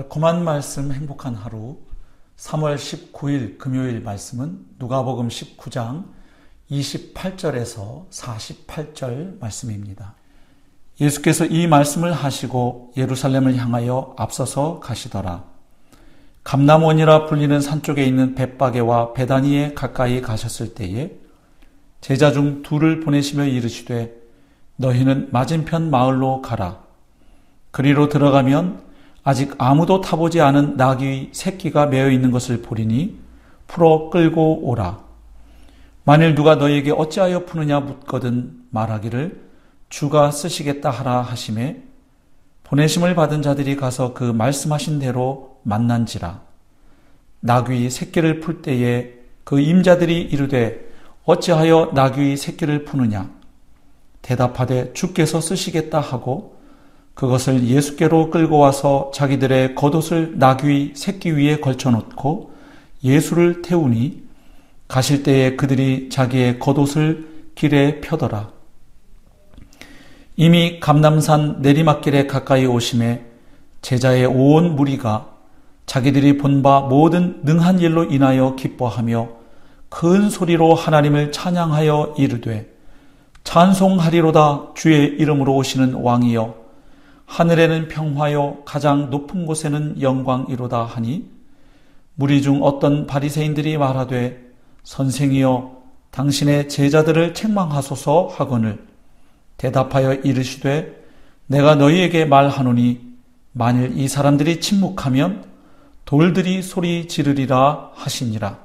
달콤한 말씀 행복한 하루 3월 19일 금요일 말씀은 누가복음 19장 28절에서 48절 말씀입니다. 예수께서 이 말씀을 하시고 예루살렘을 향하여 앞서서 가시더라. 감람원이라 불리는 산 쪽에 있는 벳바게와 베다니에 가까이 가셨을 때에 제자 중 둘을 보내시며 이르시되 너희는 맞은편 마을로 가라. 그리로 들어가면 아직 아무도 타보지 않은 나귀 새끼가 매어 있는 것을 보리니 풀어 끌고 오라. 만일 누가 너희에게 어찌하여 푸느냐 묻거든 말하기를 주가 쓰시겠다 하라 하시매 보내심을 받은 자들이 가서 그 말씀하신 대로 만난지라. 나귀 새끼를 풀 때에 그 임자들이 이르되 어찌하여 나귀 새끼를 푸느냐 대답하되 주께서 쓰시겠다 하고 그것을 예수께로 끌고 와서 자기들의 겉옷을 나귀 새끼 위에 걸쳐놓고 예수를 태우니 가실 때에 그들이 자기의 겉옷을 길에 펴더라. 이미 감람산 내리막길에 가까이 오심에 제자의 온 무리가 자기들이 본 바 모든 능한 일로 인하여 기뻐하며 큰 소리로 하나님을 찬양하여 이르되 찬송하리로다 주의 이름으로 오시는 왕이여 하늘에는 평화요 가장 높은 곳에는 영광이로다 하니 무리 중 어떤 바리새인들이 말하되 선생이여 당신의 제자들을 책망하소서 하거늘 대답하여 이르시되 내가 너희에게 말하노니 만일 이 사람들이 침묵하면 돌들이 소리 지르리라 하시니라.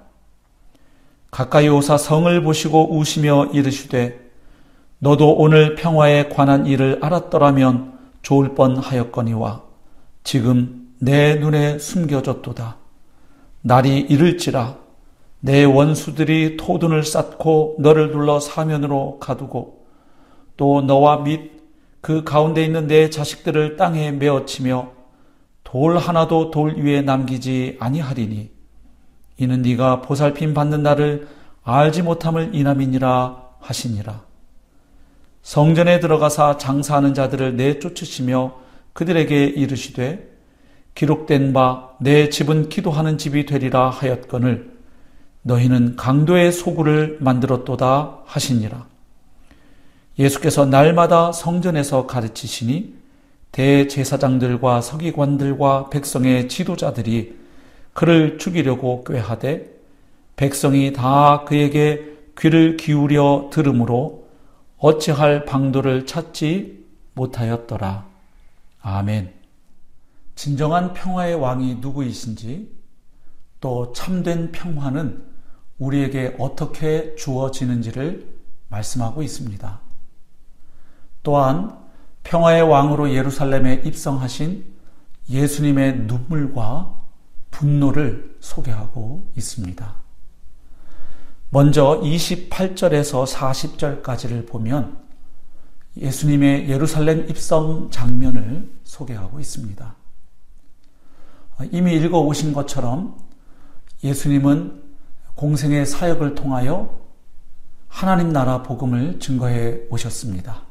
가까이 오사 성을 보시고 우시며 이르시되 너도 오늘 평화에 관한 일을 알았더라면 좋을 뻔하였거니와 지금 내 눈에 숨겨졌도다. 날이 이를지라 내 원수들이 토둔을 쌓고 너를 둘러 사면으로 가두고 또 너와 및 그 가운데 있는 내 자식들을 땅에 메어치며 돌 하나도 돌 위에 남기지 아니하리니 이는 네가 보살핌 받는 날을 알지 못함을 인함이니라 하시니라. 성전에 들어가사 장사하는 자들을 내쫓으시며 그들에게 이르시되 기록된 바 내 집은 기도하는 집이 되리라 하였거늘 너희는 강도의 소굴을 만들었도다 하시니라. 예수께서 날마다 성전에서 가르치시니 대제사장들과 서기관들과 백성의 지도자들이 그를 죽이려고 꾀하되 백성이 다 그에게 귀를 기울여 들으므로 어찌할 방도를 찾지 못하였더라. 아멘. 진정한 평화의 왕이 누구이신지 또 참된 평화는 우리에게 어떻게 주어지는지를 말씀하고 있습니다. 또한 평화의 왕으로 예루살렘에 입성하신 예수님의 눈물과 분노를 소개하고 있습니다. 먼저 28절에서 40절까지를 보면 예수님의 예루살렘 입성 장면을 소개하고 있습니다. 이미 읽어오신 것처럼 예수님은 공생의 사역을 통하여 하나님 나라 복음을 증거해 오셨습니다.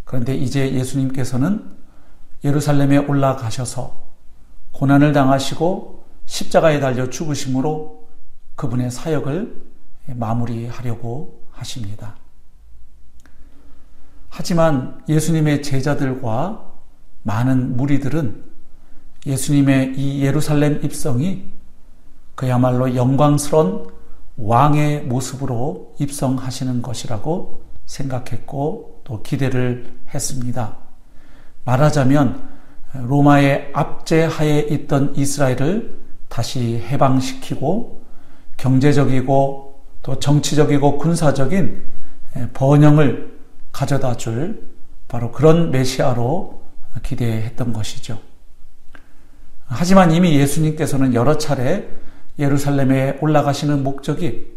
그런데 이제 예수님께서는 예루살렘에 올라가셔서 고난을 당하시고 십자가에 달려 죽으심으로 그분의 사역을 마무리하려고 하십니다. 하지만 예수님의 제자들과 많은 무리들은 예수님의 이 예루살렘 입성이 그야말로 영광스러운 왕의 모습으로 입성하시는 것이라고 생각했고 또 기대를 했습니다. 말하자면 로마의 압제하에 있던 이스라엘을 다시 해방시키고 경제적이고 또 정치적이고 군사적인 번영을 가져다 줄 바로 그런 메시아로 기대했던 것이죠. 하지만 이미 예수님께서는 여러 차례 예루살렘에 올라가시는 목적이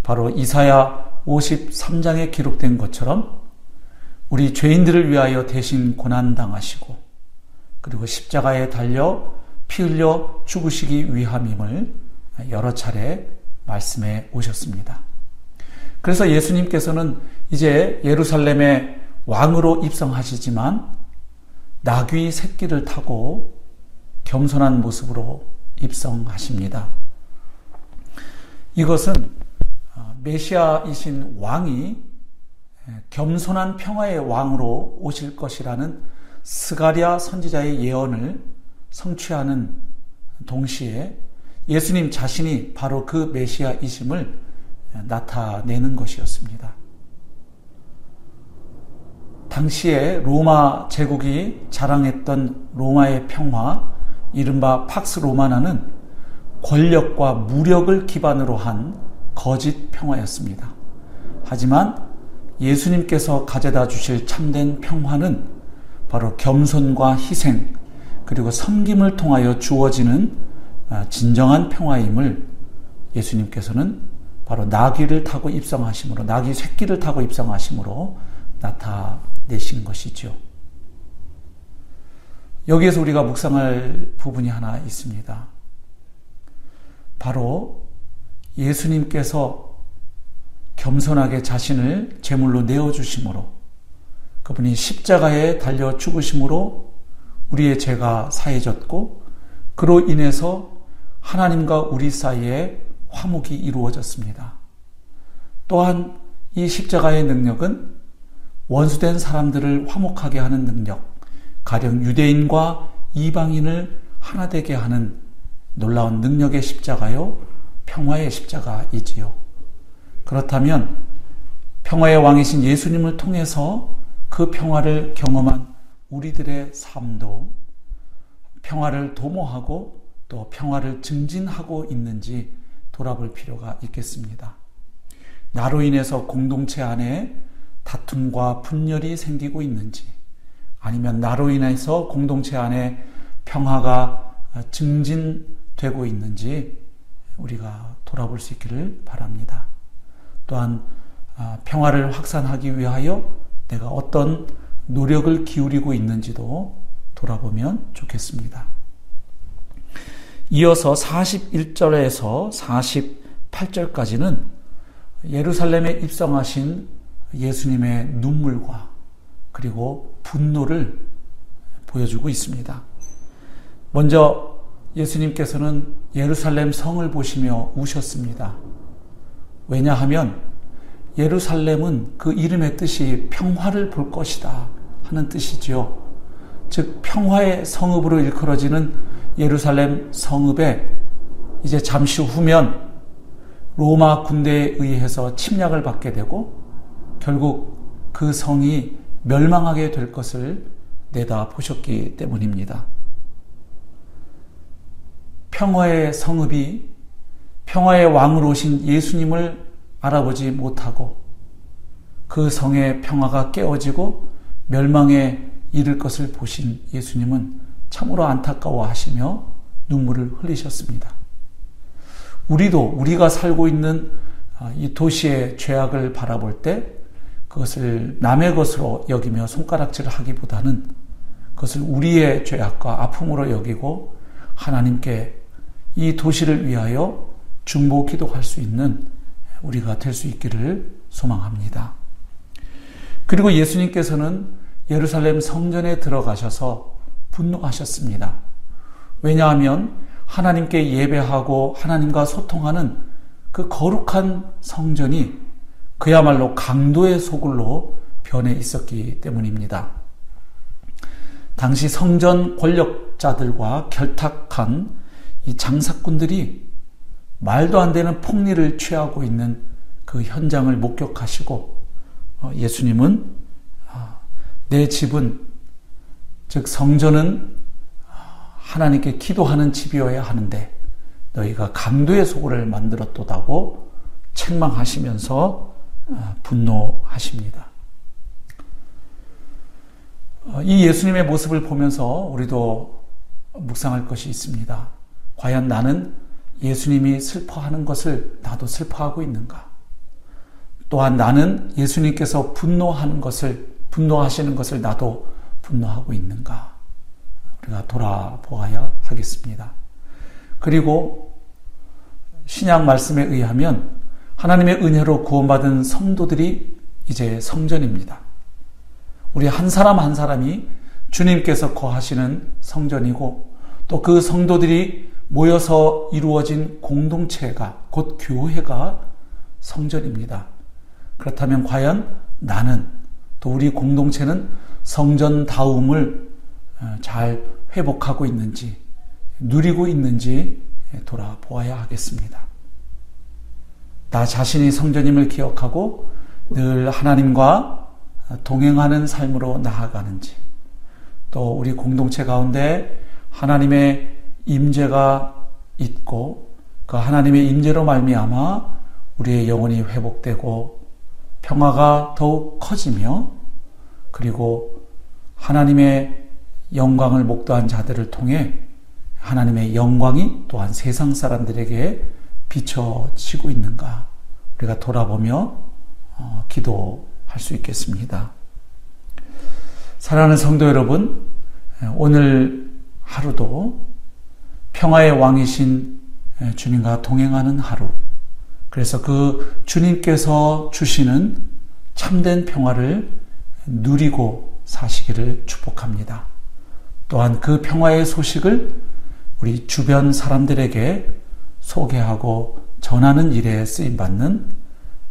바로 이사야 53장에 기록된 것처럼 우리 죄인들을 위하여 대신 고난당하시고 그리고 십자가에 달려 피 흘려 죽으시기 위함임을 여러 차례 말씀해 오셨습니다. 그래서 예수님께서는 이제 예루살렘의 왕으로 입성하시지만 나귀 새끼를 타고 겸손한 모습으로 입성하십니다. 이것은 메시아이신 왕이 겸손한 평화의 왕으로 오실 것이라는 스가랴 선지자의 예언을 성취하는 동시에 예수님 자신이 바로 그 메시아이심을 나타내는 것이었습니다. 당시에 로마 제국이 자랑했던 로마의 평화, 이른바 팍스 로마나는 권력과 무력을 기반으로 한 거짓 평화였습니다. 하지만 예수님께서 가져다 주실 참된 평화는 바로 겸손과 희생, 그리고 섬김을 통하여 주어지는 진정한 평화임을 예수님께서는 바로 나귀를 타고 입성하심으로, 나귀 새끼를 타고 입성하심으로 나타내신 것이죠. 여기에서 우리가 묵상할 부분이 하나 있습니다. 바로 예수님께서 겸손하게 자신을 제물로 내어주심으로, 그분이 십자가에 달려 죽으심으로 우리의 죄가 사해졌고, 그로 인해서 하나님과 우리 사이에 화목이 이루어졌습니다. 또한 이 십자가의 능력은 원수된 사람들을 화목하게 하는 능력, 가령 유대인과 이방인을 하나 되게 하는 놀라운 능력의 십자가요, 평화의 십자가이지요. 그렇다면 평화의 왕이신 예수님을 통해서 그 평화를 경험한 우리들의 삶도 평화를 도모하고 또 평화를 증진하고 있는지 돌아볼 필요가 있겠습니다. 나로 인해서 공동체 안에 다툼과 분열이 생기고 있는지, 아니면 나로 인해서 공동체 안에 평화가 증진되고 있는지 우리가 돌아볼 수 있기를 바랍니다. 또한 평화를 확산하기 위하여 내가 어떤 노력을 기울이고 있는지도 돌아보면 좋겠습니다. 이어서 41절에서 48절까지는 예루살렘에 입성하신 예수님의 눈물과 그리고 분노를 보여주고 있습니다. 먼저 예수님께서는 예루살렘 성을 보시며 우셨습니다. 왜냐하면 예루살렘은 그 이름의 뜻이 평화를 볼 것이다 하는 뜻이지요. 즉 평화의 성읍으로 일컬어지는 예루살렘 성읍에 이제 잠시 후면 로마 군대에 의해서 침략을 받게 되고 결국 그 성이 멸망하게 될 것을 내다보셨기 때문입니다. 평화의 성읍이 평화의 왕으로 오신 예수님을 알아보지 못하고 그 성의 평화가 깨어지고 멸망에 이를 것을 보신 예수님은 참으로 안타까워하시며 눈물을 흘리셨습니다. 우리가 살고 있는 이 도시의 죄악을 바라볼 때 그것을 남의 것으로 여기며 손가락질을 하기보다는 그것을 우리의 죄악과 아픔으로 여기고 하나님께 이 도시를 위하여 중보 기도할 수 있는 우리가 될 수 있기를 소망합니다. 그리고 예수님께서는 예루살렘 성전에 들어가셔서 분노하셨습니다. 왜냐하면 하나님께 예배하고 하나님과 소통하는 그 거룩한 성전이 그야말로 강도의 소굴로 변해 있었기 때문입니다. 당시 성전 권력자들과 결탁한 이 장사꾼들이 말도 안 되는 폭리를 취하고 있는 그 현장을 목격하시고 예수님은 내 집은, 즉 성전은 하나님께 기도하는 집이어야 하는데 너희가 강도의 소굴을 만들었도다고 책망하시면서 분노하십니다. 이 예수님의 모습을 보면서 우리도 묵상할 것이 있습니다. 과연 나는 예수님이 슬퍼하는 것을 나도 슬퍼하고 있는가? 또한 나는 예수님께서 분노하시는 것을 나도 분노하고 있는가? 우리가 돌아보아야 하겠습니다. 그리고 신약 말씀에 의하면 하나님의 은혜로 구원받은 성도들이 이제 성전입니다. 우리 한 사람 한 사람이 주님께서 거하시는 성전이고 또 그 성도들이 모여서 이루어진 공동체가 곧 교회가 성전입니다. 그렇다면 과연 나는 또 우리 공동체는 성전다움을 잘 회복하고 있는지 누리고 있는지 돌아보아야 하겠습니다. 나 자신이 성전임을 기억하고 늘 하나님과 동행하는 삶으로 나아가는지 또 우리 공동체 가운데 하나님의 임재가 있고 그 하나님의 임재로 말미암아 우리의 영혼이 회복되고 평화가 더욱 커지며 그리고 하나님의 영광을 목도한 자들을 통해 하나님의 영광이 또한 세상 사람들에게 비춰지고 있는가 우리가 돌아보며 기도할 수 있겠습니다. 사랑하는 성도 여러분, 오늘 하루도 평화의 왕이신 주님과 동행하는 하루, 그래서 그 주님께서 주시는 참된 평화를 누리고 사시기를 축복합니다. 또한 그 평화의 소식을 우리 주변 사람들에게 소개하고 전하는 일에 쓰임받는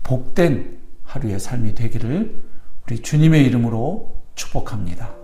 복된 하루의 삶이 되기를 우리 주님의 이름으로 축복합니다.